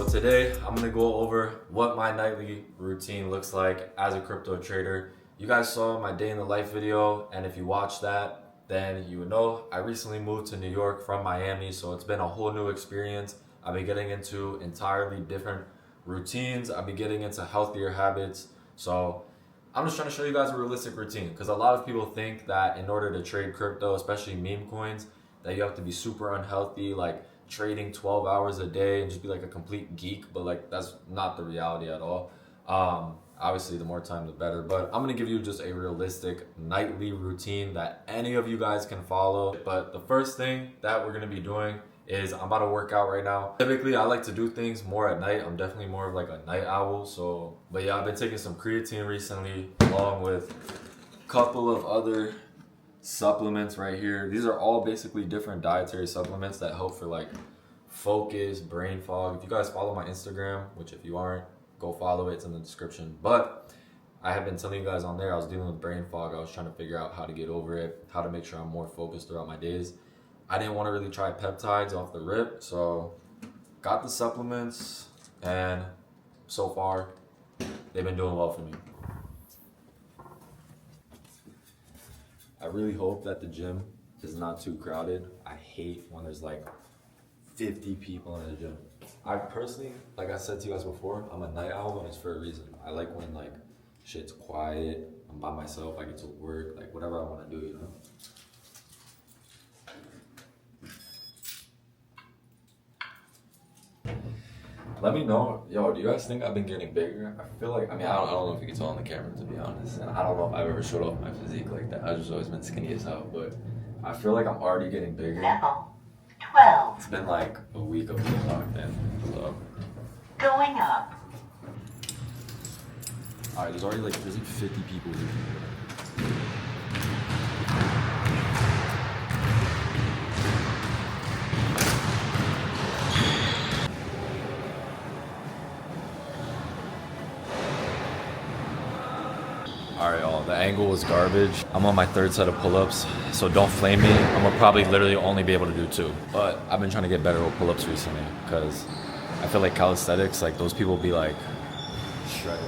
today I'm gonna go over what my nightly routine looks like as a crypto trader. You guys saw my day in the life video, and if you watched that, then you would know I recently moved to New York from Miami, so it's been a whole new experience. I've been getting into entirely different routines. I've been getting into healthier habits. So I'm just trying to show you guys a realistic routine, because a lot of people think that in order to trade crypto, especially meme coins, that you have to be super unhealthy, like trading 12 hours a day and just be like a complete geek. But like, that's not the reality at all. Obviously the more time the better, but I'm gonna give you just a realistic nightly routine that any of you guys can follow. But the first thing that we're gonna be doing is I'm about to work out right now. Typically I like to do things more at night. I'm definitely more of like a night owl. But yeah, I've been taking some creatine recently, along with a couple of other supplements right here. These are all basically different dietary supplements that help for like focus, brain fog. If you guys follow my Instagram, which if you aren't, go follow it, it's in the description. But I have been telling you guys on there, I was dealing with brain fog. I was trying to figure out how to get over it, how to make sure I'm more focused throughout my days. I didn't want to really try peptides off the rip, so got the supplements, and so far they've been doing well for me. I really hope that the gym is not too crowded. I hate when there's like 50 people in the gym. I personally, like I said to you guys before, I'm a night owl, and it's for a reason. I like when like shit's quiet, I'm by myself, I get to work, like whatever I want to do, you know? Let me know, yo, do you guys think I've been getting bigger? I feel like, I don't know if you can tell on the camera, to be honest, and I don't know if I've ever showed off my physique like that. I've just always been skinny as hell, but I feel like I'm already getting bigger. Level 12. It's been like a week of being locked in, so. Going up. Alright, there's like 50 people here. Alright y'all, the angle was garbage. I'm on my third set of pull-ups, so don't flame me. I'm gonna probably literally only be able to do 2. But I've been trying to get better with pull-ups recently, because I feel like calisthenics, like those people be like shredded.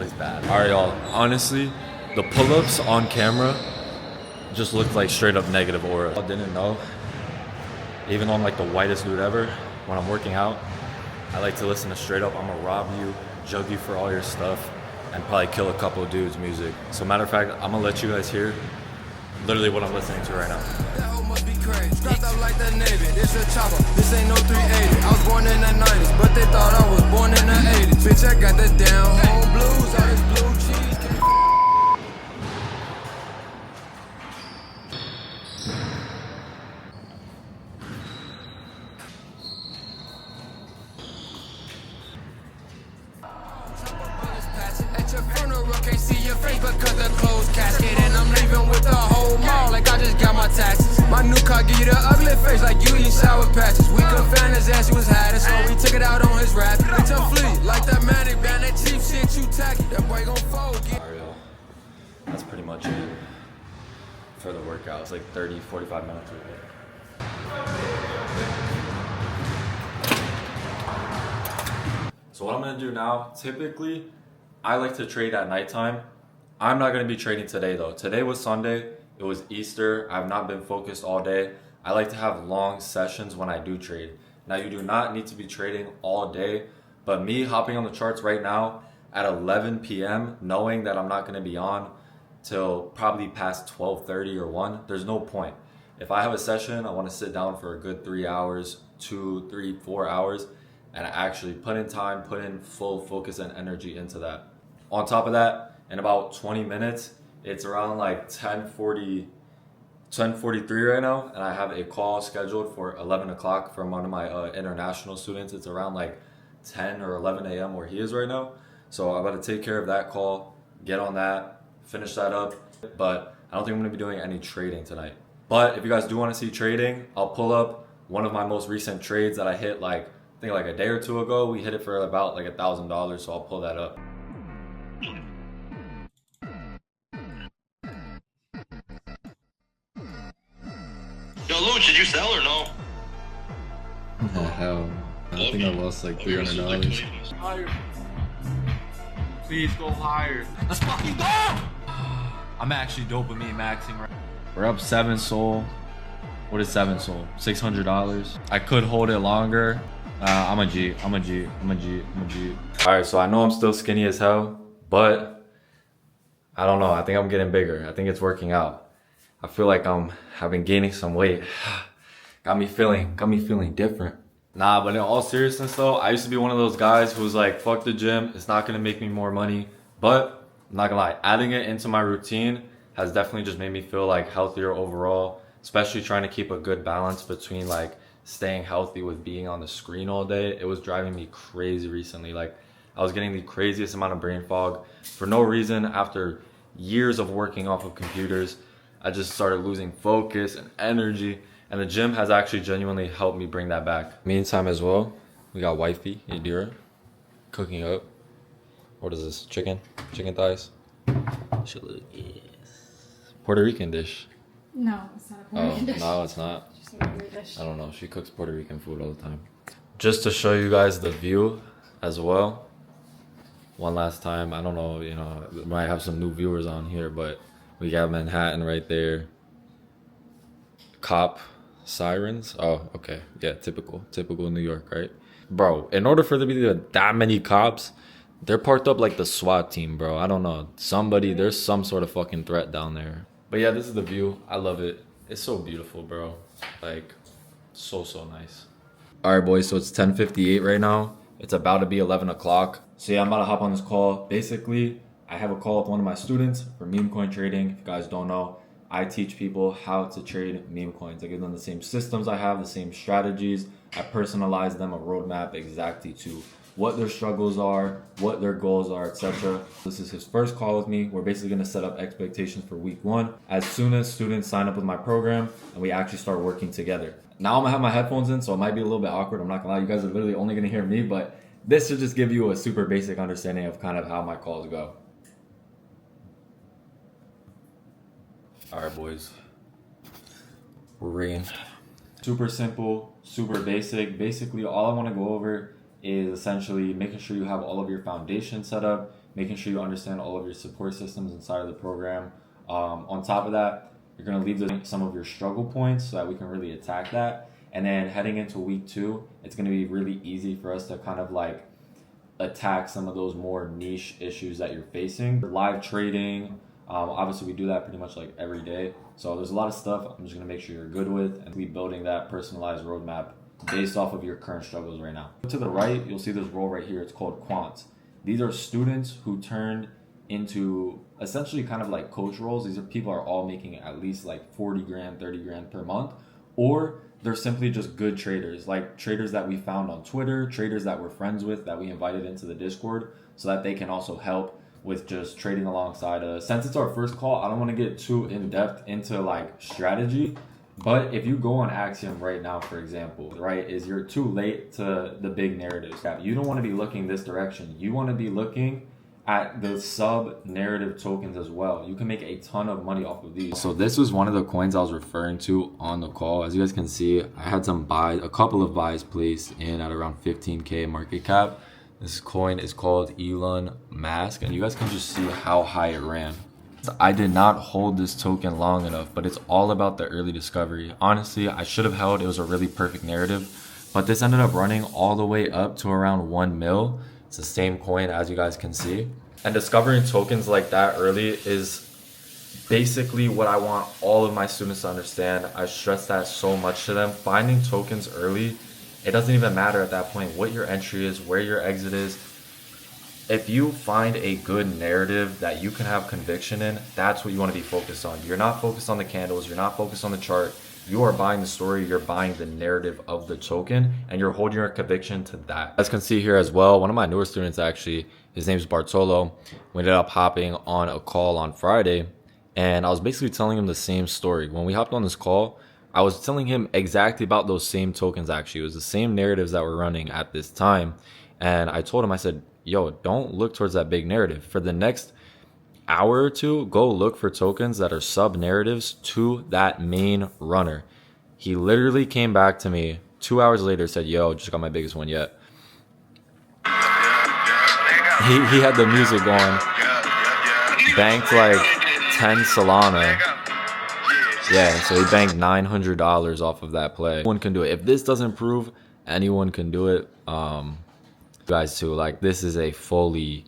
It's bad. Alright y'all, honestly, the pull-ups on camera just looked like straight up negative aura. I didn't know, even though I'm like the whitest dude ever, when I'm working out, I like to listen to straight up, I'm gonna rob you, jug you for all your stuff, and probably kill a couple of dudes' music. So matter of fact, I'm gonna let you guys hear literally what I'm listening to right now. That hoe must be crazy. Strapped up like the Navy. This a chopper. This ain't no 380. I was born in the 90s, but they thought I was born in the 80s. Bitch, I got the down home blues. All this blue cheese. At your funeral, can't see your face because the closed casket. And I'm leaving with the whole mall like I just got my taxes. My new car give you the ugly face like you eat sour patches. We could find his ass, he was hiding, so we took it out on his rap. Bitch, I'm flea like that manic band, that cheap shit you tacky. That boy gon' fold. Alright, y'all. That's pretty much it for the workout. It's like 30, 45 minutes of it. So what I'm gonna do now, typically, I like to trade at nighttime. I'm not gonna be trading today though. Today was Sunday, it was Easter. I've not been focused all day. I like to have long sessions when I do trade. Now you do not need to be trading all day, but me hopping on the charts right now at 11 p.m., knowing that I'm not gonna be on till probably past 12:30 or 1, there's no point. If I have a session, I wanna sit down for a good 3 hours, 2, 3, 4 hours, and actually put in time, put in full focus and energy into that. On top of that, in about 20 minutes, it's around like 10:43 right now, and I have a call scheduled for 11 o'clock from one of my international students. It's around like 10 or 11 a.m. where he is right now. So I'm about to take care of that call, get on that, finish that up. But I don't think I'm gonna be doing any trading tonight. But if you guys do wanna see trading, I'll pull up one of my most recent trades that I hit like, I think like a day or two ago. We hit it for about like $1,000, so I'll pull that up. Yo, Luch, did you sell or no? Hell, I think I lost like $300. Higher. Please go higher. Let's fucking go! I'm actually dopamine maxing right. We're up 7 soul. What is 7 soul? $600. I could hold it longer. I'm a G. All right, so I know I'm still skinny as hell, but I don't know. I think I'm getting bigger. I think it's working out. I feel like I've been gaining some weight. Got me feeling different. Nah, but in all seriousness though, I used to be one of those guys who was like, fuck the gym. It's not gonna make me more money. But I'm not gonna lie, adding it into my routine has definitely just made me feel like healthier overall, especially trying to keep a good balance between like staying healthy with being on the screen all day. It was driving me crazy recently. Like I was getting the craziest amount of brain fog for no reason. After years of working off of computers, I just started losing focus and energy, and the gym has actually genuinely helped me bring that back. Meantime as well, we got wifey Yadira cooking up. What is this? Chicken thighs. Should look, yes. Puerto Rican dish. No, it's not a Puerto Rican dish. No, it's not. It's just a regular dish. I don't know. She cooks Puerto Rican food all the time. Just to show you guys the view as well. One last time. I don't know, you know, we might have some new viewers on here, but we got Manhattan right there. Cop sirens. Oh, okay. Yeah, typical New York, right? Bro, in order for there to be that many cops, they're parked up like the SWAT team, bro. I don't know. There's some sort of fucking threat down there. But yeah, this is the view. I love it. It's so beautiful, bro. Like, so nice. All right, boys. So it's 10:58 right now. It's about to be 11 o'clock. So yeah, I'm about to hop on this call. Basically, I have a call with one of my students for Memecoin trading. If you guys don't know, I teach people how to trade meme coins. I give them the same systems I have, the same strategies. I personalize them a roadmap exactly to what their struggles are, what their goals are, etc. This is his first call with me. We're basically gonna set up expectations for week 1 as soon as students sign up with my program and we actually start working together. Now I'm gonna have my headphones in, so it might be a little bit awkward. I'm not gonna lie, you guys are literally only gonna hear me, but this should just give you a super basic understanding of kind of how my calls go. All right, boys, we're rigging. Super simple, super basic. Basically, all I want to go over is essentially making sure you have all of your foundation set up, making sure you understand all of your support systems inside of the program. On top of that, you're going to leave some of your struggle points so that we can really attack that. And then heading into week 2, it's going to be really easy for us to kind of like attack some of those more niche issues that you're facing. Live trading, obviously we do that pretty much like every day. So there's a lot of stuff I'm just going to make sure you're good with, and be building that personalized roadmap based off of your current struggles right now. To the right, you'll see this role right here. It's called quants. These are students who turned into essentially kind of like coach roles. These are people are all making at least like 40 grand, 30 grand per month, or they're simply just good traders, like traders that we found on Twitter, traders that we're friends with, that we invited into the Discord so that they can also help with just trading alongside us. Since it's our first call, I don't want to get too in depth into like strategy. But if you go on Axiom right now, for example, right, is you're too late to the big narratives. You don't want to be looking this direction. You want to be looking at the sub-narrative tokens as well. You can make a ton of money off of these. So this was one of the coins I was referring to on the call. As you guys can see, I had some buys, a couple of buys placed in at around 15K market cap. This coin is called Elon Musk, and you guys can just see how high it ran. I did not hold this token long enough, but it's all about the early discovery. Honestly, I should have held. It was a really perfect narrative, but this ended up running all the way up to around 1 mil. It's the same coin as you guys can see. And discovering tokens like that early is basically what I want all of my students to understand. I stress that so much to them. Finding tokens early, it doesn't even matter at that point what your entry is, where your exit is. If you find a good narrative that you can have conviction in, that's what you want to be focused on. You're not focused on the candles. You're not focused on the chart. You are buying the story. You're buying the narrative of the token, and you're holding your conviction to that. As you can see here as well, one of my newer students actually, his name's Bartolo. We ended up hopping on a call on Friday, and I was basically telling him the same story. When we hopped on this call, I was telling him exactly about those same tokens actually. It was the same narratives that were running at this time. And I told him, I said, yo, don't look towards that big narrative. For the next hour or two, go look for tokens that are sub narratives to that main runner. He literally came back to me 2 hours later, said, yo, just got my biggest one yet. He had the music going, banked like 10 Solana. Yeah, so he banked $900 off of that play. Anyone can do it. If this doesn't prove, anyone can do it. Guys too, like this is a fully,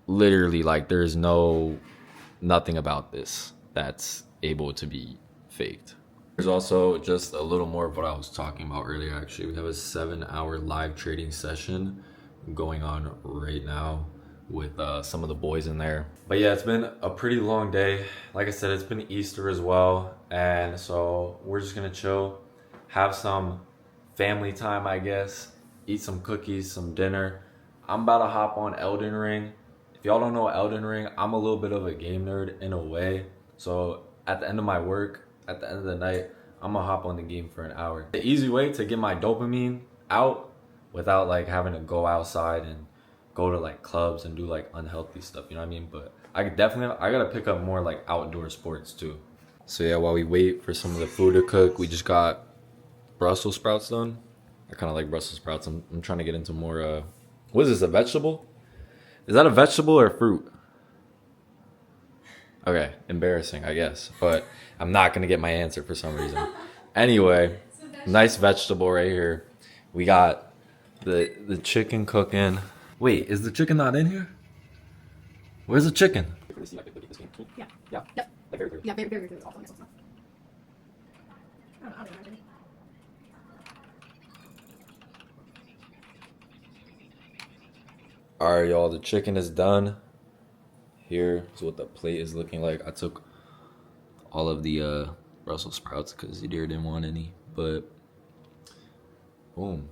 literally, like there's nothing about this that's able to be faked. There's also just a little more of what I was talking about earlier. Actually, we have a 7-hour live trading session going on right now with some of the boys in there. But yeah, it's been a pretty long day. Like I said, it's been Easter as well, and so we're just gonna chill, have some family time, I guess, eat some cookies, some dinner. I'm about to hop on Elden Ring. If y'all don't know Elden Ring, I'm a little bit of a game nerd in a way. So at the end of my work, at the end of the night, I'm gonna hop on the game for an hour. The easy way to get my dopamine out without like having to go outside and go to like clubs and do like unhealthy stuff, you know what I mean? But I gotta pick up more like outdoor sports too. So yeah, while we wait for some of the food to cook, we just got Brussels sprouts done. I kind of like Brussels sprouts. I'm trying to get into more, what is this, a vegetable? Is that a vegetable or a fruit? Okay, embarrassing, I guess. But I'm not gonna get my answer for some reason. Anyway, nice vegetable right here. We got the chicken cooking. Wait, is the chicken not in here? Where's the chicken? Yeah. Yep. Yeah, very, very good. Awful. I don't know. Alright, y'all, the chicken is done. Here is what the plate is looking like. I took all of the Brussels sprouts because Zadir didn't want any, but boom.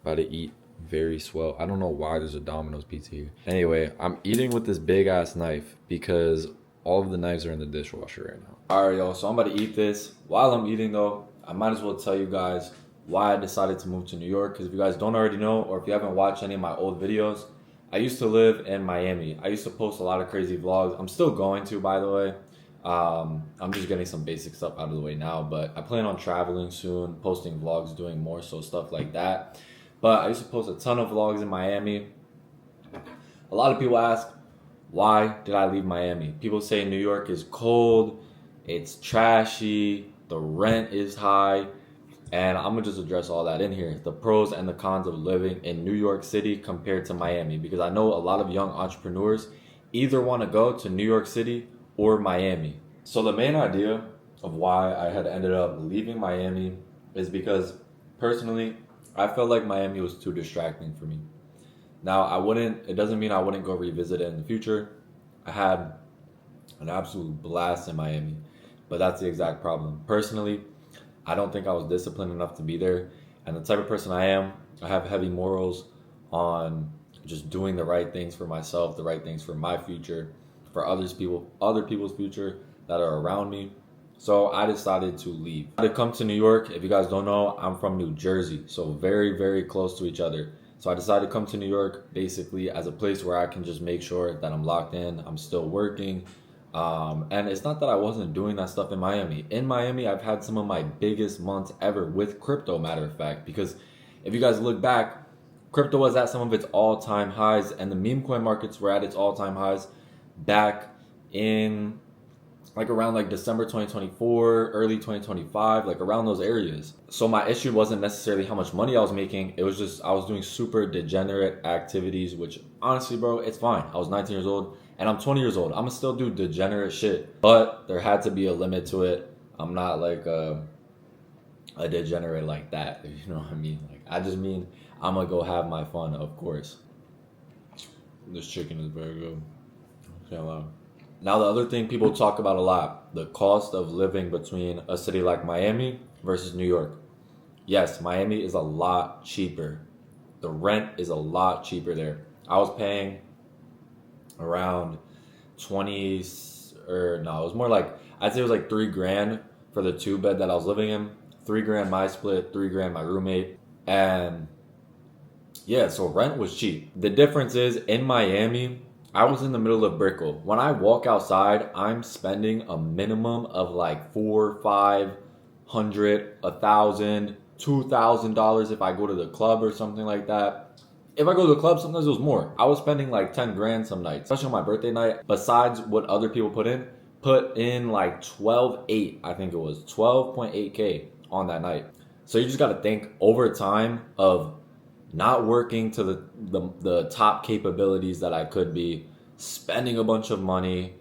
About to eat very swell. I don't know why there's a Domino's pizza here. Anyway, I'm eating with this big ass knife because all of the knives are in the dishwasher right now. Alright, y'all, so I'm about to eat this. While I'm eating though, I might as well tell you guys why I decided to move to New York, because if you guys don't already know, or if you haven't watched any of my old videos, I used to live in Miami. I used to post a lot of crazy vlogs. I'm still going to, by the way. I'm just getting some basic stuff out of the way now, but I plan on traveling soon, posting vlogs, doing more so stuff like that. But I used to post a ton of vlogs in Miami. A lot of people ask, why did I leave Miami? People say New York is cold, it's trashy, the rent is high. And I'm gonna just address all that in here. The pros and the cons of living in New York City compared to Miami. Because I know a lot of young entrepreneurs either wanna go to New York City or Miami. So the main idea of why I had ended up leaving Miami is because personally, I felt like Miami was too distracting for me. Now, it doesn't mean I wouldn't go revisit it in the future. I had an absolute blast in Miami, but that's the exact problem. Personally, I don't think I was disciplined enough to be there. And the type of person I am, I have heavy morals on just doing the right things for myself, the right things for my future, for other people's future that are around me. So I decided to leave. To come to New York, if you guys don't know, I'm from New Jersey, so very, very close to each other. So I decided to come to New York basically as a place where I can just make sure that I'm locked in, I'm still working. And it's not that I wasn't doing that stuff in Miami. In Miami, I've had some of my biggest months ever with crypto, matter of fact, because if you guys look back, crypto was at some of its all-time highs, and the meme coin markets were at its all-time highs back in like around like December 2024, early 2025, like around those areas. So my issue wasn't necessarily how much money I was making. It was just I was doing super degenerate activities, which honestly, bro, it's fine. I was 19 years old and I'm 20 years old. I'm gonna still do degenerate shit, but there had to be a limit to it. I'm not like a degenerate like that, you know what I mean? Like I just mean I'm gonna go have my fun, of course. This chicken is very good. Can't lie. Now, the other thing people talk about a lot, the cost of living between a city like Miami versus New York. Yes, Miami is a lot cheaper. The rent is a lot cheaper there. I was paying around 20, or no, it was more like, I'd say it was like $3,000 for the 2-bed that I was living in. $3,000 my split, $3,000 my roommate. And yeah, so rent was cheap. The difference is in Miami, I was in the middle of Brickell. When I walk outside, I'm spending a minimum of like $4, $5, 100, $1,000, $2,000 if I go to the club or something like that. If I go to the club, sometimes it was more. I was spending like 10 grand some nights, especially on my birthday night. Besides what other people put in like 12.8, I think it was 12.8K on that night. So you just got to think over time of not working to the top capabilities that I could be, spending a bunch of money,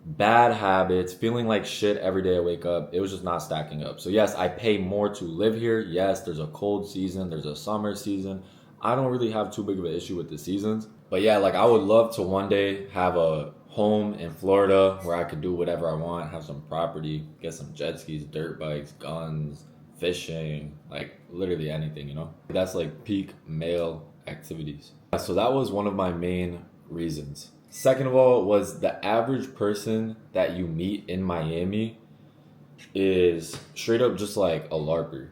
bad habits, feeling like shit every day I wake up. It was just not stacking up. So yes, I pay more to live here. Yes, there's a cold season, there's a summer season. I don't really have too big of an issue with the seasons. But yeah, like I would love to one day have a home in Florida where I could do whatever I want, have some property, get some jet skis, dirt bikes, guns, fishing, like literally anything, you know? That's like peak male activities. So that was one of my main reasons. Second of all was the average person that you meet in Miami is straight up just like a LARPer.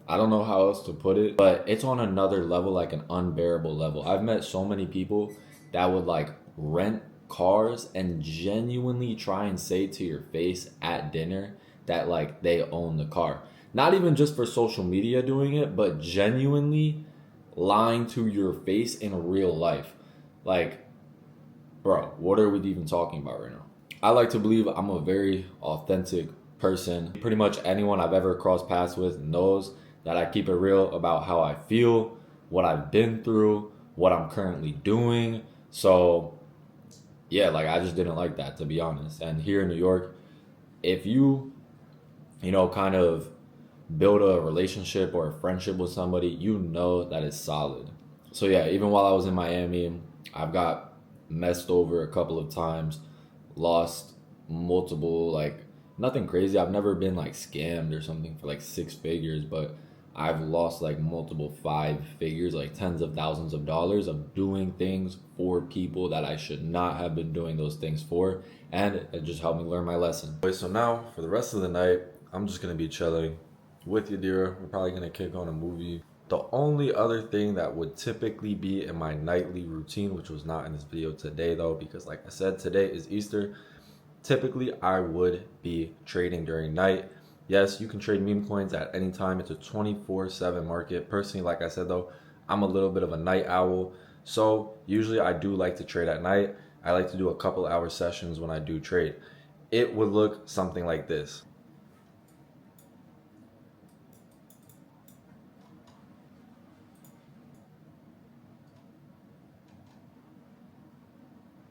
I don't know how else to put it, but it's on another level, like an unbearable level. I've met so many people that would like rent cars and genuinely try and say to your face at dinner that like they own the car. Not even just for social media doing it, but genuinely lying to your face in real life. Like, bro, what are we even talking about right now? I like to believe I'm a very authentic person. Pretty much anyone I've ever crossed paths with knows that I keep it real about how I feel, what I've been through, what I'm currently doing. So yeah, like I just didn't like that, to be honest. And here in New York, if you know, kind of build a relationship or a friendship with somebody, you know that it's solid. So yeah, even while I was in Miami, I've got messed over a couple of times, lost multiple, like nothing crazy. I've never been like scammed or something for like 6 figures, but I've lost like multiple 5 figures, like tens of thousands of dollars of doing things for people that I should not have been doing those things for. And it just helped me learn my lesson. So now for the rest of the night, I'm just gonna be chilling with Yadira. We're probably gonna kick on a movie. The only other thing that would typically be in my nightly routine, which was not in this video today though, because like I said, today is Easter. Typically, I would be trading during night. Yes, you can trade meme coins at any time. It's a 24/7 market. Personally, like I said though, I'm a little bit of a night owl. So usually I do like to trade at night. I like to do a couple hour sessions when I do trade. It would look something like this.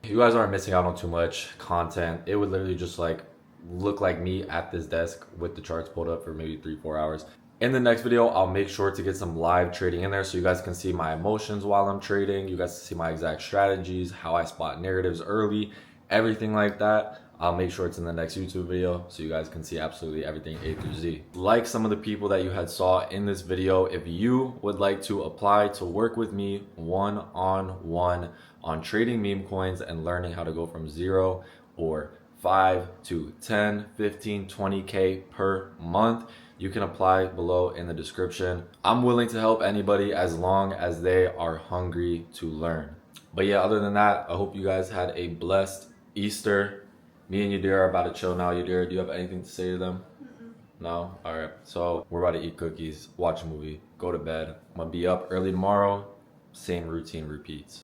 You guys aren't missing out on too much content. It would literally just like look like me at this desk with the charts pulled up for maybe 3-4 hours. In the next video, I'll make sure to get some live trading in there so you guys can see my emotions while I'm trading. You guys can see my exact strategies, how I spot narratives early, everything like that. I'll make sure it's in the next YouTube video so you guys can see absolutely everything A through Z. Like some of the people that you had saw in this video, if you would like to apply to work with me one-on-one on trading meme coins and learning how to go from 0 or 5 to 10, 15, 20K per month, you can apply below in the description. I'm willing to help anybody as long as they are hungry to learn. But yeah, other than that, I hope you guys had a blessed Easter. Me and Yadira are about to chill now. Yadira, do you have anything to say to them? No? All right. So we're about to eat cookies, watch a movie, go to bed. I'm going to be up early tomorrow. Same routine repeats.